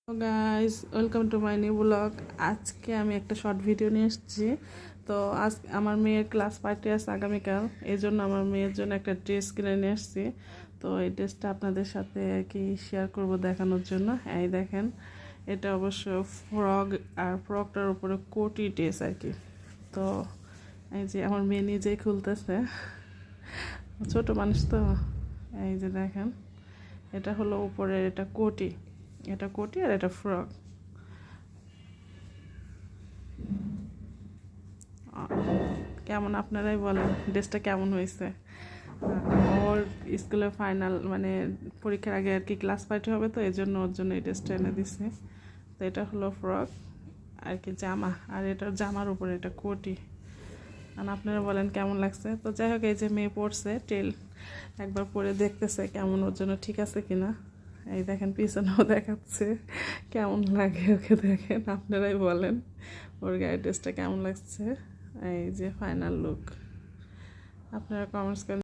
Hello guys, welcome to my new blog. আজকে আমি একটা শর্ট ভিডিও নিয়ে এসেছি। তো আজ আমার মেয়ের ক্লাস পার্টি আছে আগামীকাল, এই জন্য আমার মেয়ের জন্য একটা ড্রেস কিনে নিয়ে এসেছি। তো এই ড্রেসটা আপনাদের সাথে আর কি শেয়ার করব দেখানোর জন্য। এই দেখেন, এটা অবশ্য ফ্রক, আর ফ্রকটার উপরে কোটি ড্রেস আর কি। তো এই যে আমার মেয়ে নিজেই খুলতেছে, ছোট মানুষ তো। এই যে দেখেন, এটা হলো উপরে, এটা কোটি, এটা কোটি আর এটা ফ্রক। কেমন আপনারাই বলেন ড্রেসটা কেমন হয়েছে। ওর স্কুলে ফাইনাল মানে পরীক্ষার আগে আর কি ক্লাস পার্টি হবে, তো এই জন্য ওর জন্য এই ড্রেসটা এনে দিছে। তো এটা হলো ফ্রক আর কি জামা, আর এটার জামার উপরে এটা কোটি। আর আপনারা বলেন কেমন লাগছে। তো যাই হোক, এই যে মেয়ে পড়ছে টেল, একবার পরে দেখতেছে কেমন ওর জন্য ঠিক আছে কিনা। এই দেখেন পিছনেও দেখাচ্ছে কেমন লাগে ওকে, দেখেন আপনারাই বলেন ওর গায়ের ড্রেসটা কেমন লাগছে। এই যে ফাইনাল লুক, আপনারা কমেন্টস করেন।